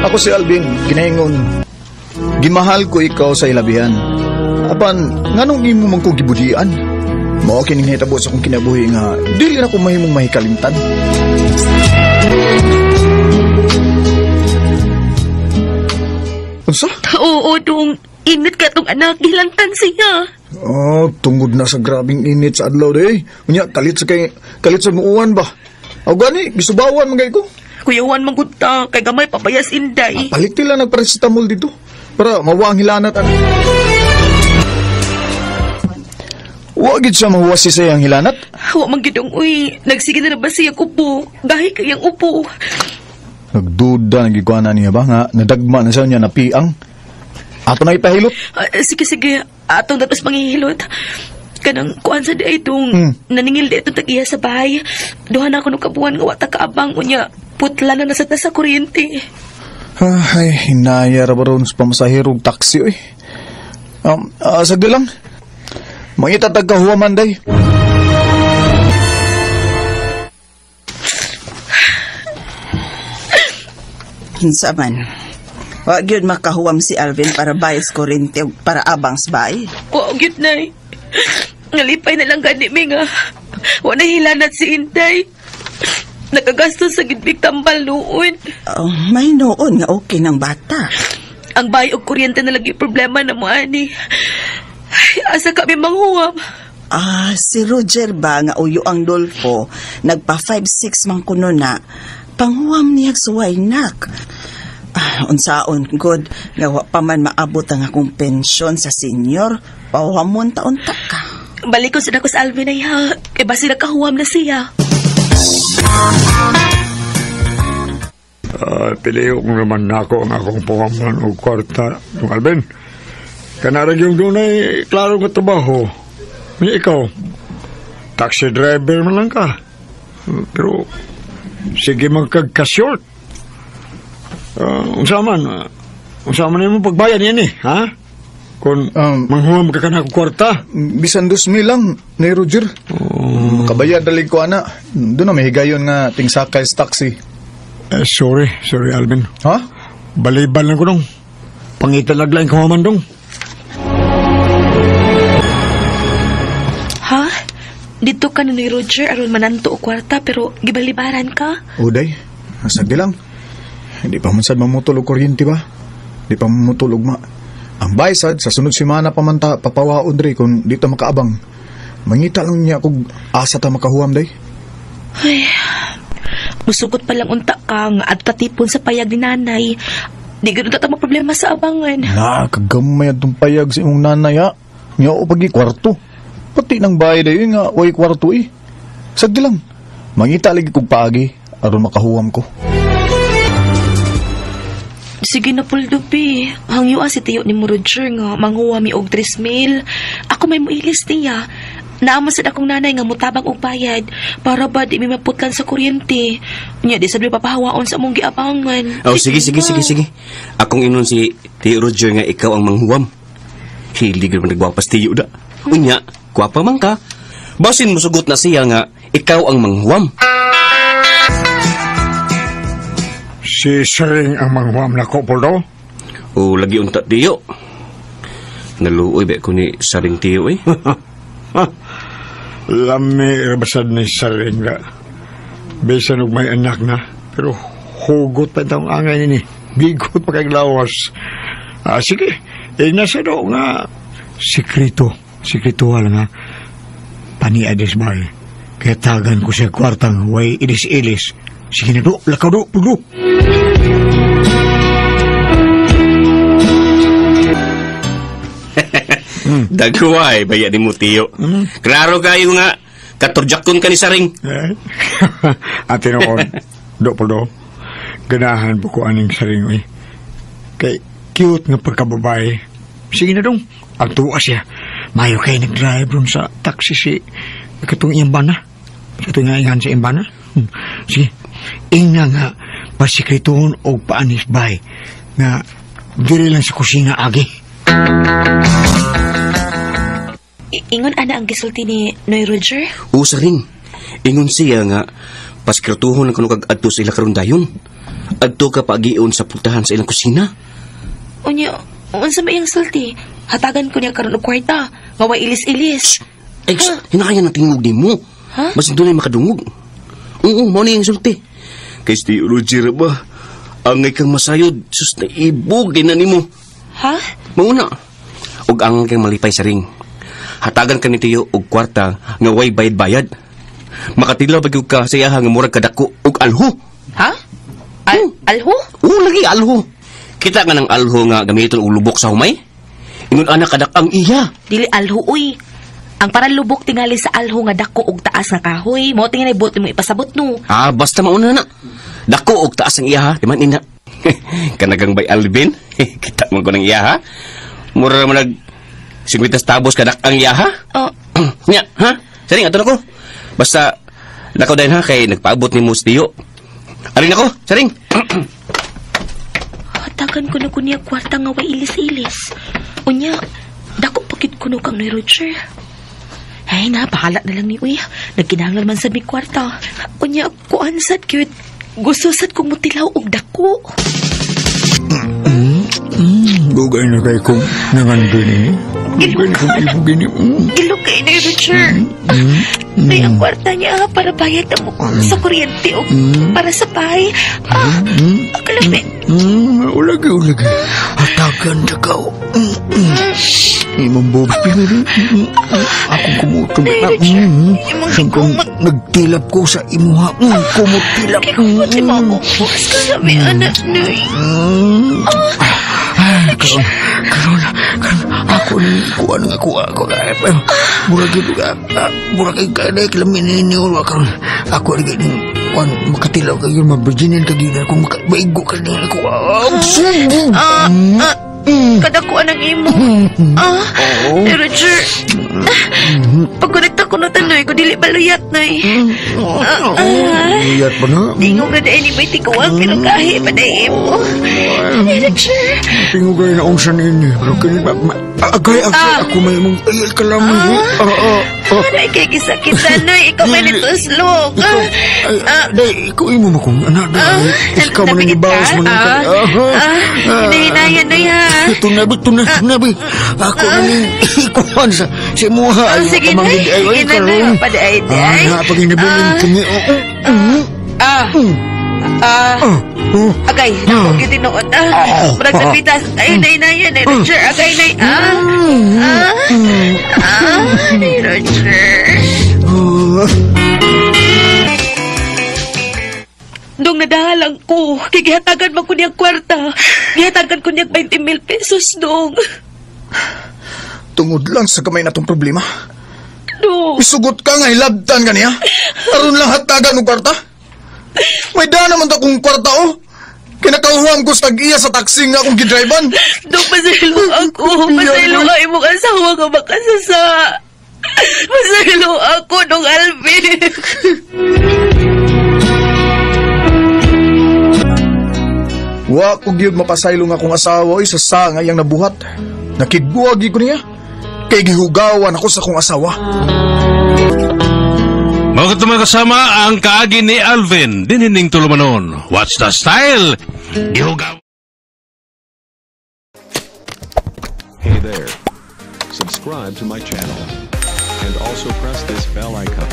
Ako si Alvin, ginaingon. Gimahal ko ikaw sa ilabihan. Apan, nganong imo man ko gibudian? Mao kining hitabo sa akong kinabuhi nga dili na ko mahimong mahikalimtan. Unsa? Oo, dong. Init ka tong anak, gilantan siya. Oh, tungod na sa grabing init sa adlaw day. Unya kalit sa muuwan ba? Aw gani, gisubawan man gay ko. Kuya Juan manggunta, kay gamay pabayas inday. Palit nila nagparasitamol dito para mawang hilanat ana. Wagid siya mahuwas si sayang hilanat. Wa man gidong uy, nagsige na ba siya upo? Gahi kayang upo. Nagduda nagikuana niya ba nga nadagma na siya niya napiang. Ato na ipahilot. Sige, atong datos manghihilot. Kanang kuan sa di itong naningil di itong tag-iya sa bahay. Duha na ako nung kabuhan nga wata kaabang unya. Putla na nasa sa kuryente. Ay, hinaya ra ba ron sa pamasahirong taksi oy. Sagdi lang. Mangitatag ka huwaman day. Kinsa man. Wa gyud makahuwam si Alvin para bayas kuryente para abang sa bahay. Wa gyud nay. Ngalipay na lang gani mi nga. Wa na hilanat si Inday. Nakagastos sa gidbig tambal noon. May noon nga okay ng bata. Ang bahay og kuryente na lagi problema na mo ani. Asa kami manghuwam. Si Roger ba nga uyo ang Dolfo, nagpa 5-6 man kuno na, panghuwam niya suway nak. Unsaon, good, nga wa pa man maabot ang akong pensyon sa senior, pahuwamon taon-ta ka. Balik ko sa dako sa Alvin ay ha, kay basi nakahuwam na siya. Piliyo ko naman ako ang akong pawaman o kwarta ng Alvin. Kanarag yung doon ay klaro nga trabaho. Ikaw, taxi driver man lang ka. Pero, sige magkagka-short. Unsaman na yung pagbayan yan ha? Kung manghuwam ka na akong kwarta. Bisan 2,000 lang, ni Roger. Kabayad dalig ko ana. Doon na may higayon nga tingsakay sa taxi. Sorry Alvin. Ha? Balibal lang ko dong. Pangitan laglain ko man dong. Ha? Dito ka na ni Roger aron mananto o kwarta pero gibalibaran ka? Uday, sagdi lang. Hindi pa man sad mamutol og kuryente ba? Di pa mamutol og Ang baysad sa sunod semana pa man ta papawaon dre kung di ta makaabang. Mangita lang niya kung asa ta makahuwam day. Ay, musugot pa lang unta ka nga at tatipon sa payag ni nanay. Di gano'n ta problema sa abangan. Kagamay atong payag sa imong nanay ha. Nga o pagi kwarto. Pati ng bahay dayo nga way kwarto eh. Sagdi lang. Mangita lagi kong paagi aron makahuwam ko. Sige na Puldupi. Hangyo si tiyo ni mo Roger nga manghuwami og 3,000. Ako may muilis niya. Naaman sa akong nanay nga mutabang og bayad para ba di may maputlan sa kuryente. Nya di sabi papahawaon sa among giabangan. Sige. Akong inon si Tiyo Roger nga ikaw ang manghuwam. Hilig naman nagwapas tiyo da. Unya, kwapa man ka. Basin musugot na siya nga ikaw ang manghuwam. Si Sering ang manghuwam na ko, Poldo? O lagi unta tiyo. Naluoy ba ko ni Saring tiyo eh? Lami rabasad ni Sering nga. Besan og may anak na. Pero hugot pa itong angay ni. Bigot pa kay lawas. Sige, nasa do nga Sikrito lang ha. Paniades ba eh. Kaya tagan ko sa kwartang way ilis-ilis. Sige na do, lakaw do, pulo. Dagway, baya ni mo tiyo. Klaro kayo nga, katurjakon ka ni Saring. Ate noon, do, pulo. Ganahan po ko aning Saring eh. Kay cute nga pagkababae. Sige na dong. Ang tuwa siya. Mayo kayo nag-drive ron sa taxi si katong imbana. Katong ingan sa imbana. Sige. Inga nga pasikrituhon o paanis bay nga diri lang sa kusina agi. Ingon ana ang gisulti ni Noy Roger? O Saring. Ingon siya nga pasikrituhon ang kanong kag-adto sa ila karon dayon. adto ka pagion sa pultahan sa ilang kusina. Unya, unsa may iyang sulti? Hatagan ko niya karon og kwarta, nga way ilis-ilis. Ay, hinahaya na tingog ni mo. Ha? Basin doon ay makadungog. Oo, mo na yung sulti. Kay si Tio Roger ba? Angay kang masayod. Sus na ibog na ni mo. Ha? Mauna. Og ang kang malipay sa ring. Hatagan ka ni Tiyo og kwarta nga way bayad-bayad. Makatila bagyog ka sa iyaha nga murag kadako og alho. Ha? Alho? Oo, lagi alho. Kita nga ng alho nga gamiton og lubok sa humay. Ingon anak kadak ang iya. Dili alho, uy. Ang parang lubok tingali sa alho nga dako og taas nga kahoy. Mo tingin ay buot mo ipasabot no. Ah, basta mauna na. Dako og taas ang iya ha. Di man ina. Kanagang bay Alvin. Kita man ko ng iya ha. Mura mo nag 50 tabos kadak ang iya ha. Oh, Nya, ha? Saring ato na ko. Basta nakaw din ha kay nagpaabot ni Mustiyo. Arin ako, saring. hatagan ko na ko niya kwarta nga way ilis-ilis. Unya, dako pagit kuno kang ni Roger. Ay na, bahala na lang ni Uy. Nagkinahanglan man sa mi kwarta. Unya, kuan sad cute. Gusto sad kong mutilaw og dako. Bugay na kayo kung nangandun ini. Bugay na kung ibugin ni. Ilog kay ni Roger. Ay, ang kwarta niya para bayad na mo sa kuryente o para sa bahay. Kalami. Ulagi. Hatagan na ka. Imang bobi pinari. Akong kumutong. Sangkang nagtilap ko sa imuha. Kumutilap. Pati mo ako. Bukas ka sa may anak na Karon, ako ni kuan nga kuha ko. Murag ito ka. Murag kayo ka kilamin ni Ulo. Ako rin ganyan. Kuan makatilaw kayo. Mabriginin ka gina. Kung maigo ka na ako. Kadakuan ang imo. Roger. Pagkunita ko na tanoy ko, dili baluyat na Luyat ba na? Tingog na dahil ni may tikuwang pero kahit pa na imo. Roger. Tingog kayo na unsan ini. Pero kanil ba? Agay ako may mong ayal ka lang. Aray kay kisakita na, ikaw may nituslog. Day, ikaw imo mo kung anak. Ikaw mo nang ibawas mo nang Hinahinayan na yan. Tunabi. Ako naling ikuhan sa muha. Sige na, inanay pa daay. Pag inabiling kami. Agay, ako yung tinoon. Murag sa pitas. Ayun na yan. Roger, agay na. Roger. Nung nadahalang ko, kigihatagan mo ko niyang kwarta. Gihatagan ko niyang 20,000 pesos dong. Tungod lang sa kamay na tong problema. Dong. Isugot ka nga, hilabtan ka niya. Aron lang hatagan ng kwarta. May daan naman akong kwarta, oh. Kinakauhuam ko sa tag-iya sa taxi nga akong gidriban. Dong, pasaylo ako. Pasaylo ka imong asawa nga makasasa. Pasaylo ako, Dong Alvin. Wa ko gyud mapasaylo nga akong asawa sa sangay ang nabuhat. Nakigbuwag ko niya. Kay gihugawan ako sa akong asawa. Mga kasama ang kaagi ni Alvin, dinining tulumanon. What's the style? Ihugaw. Hey there. Subscribe to my channel. And also press this bell icon.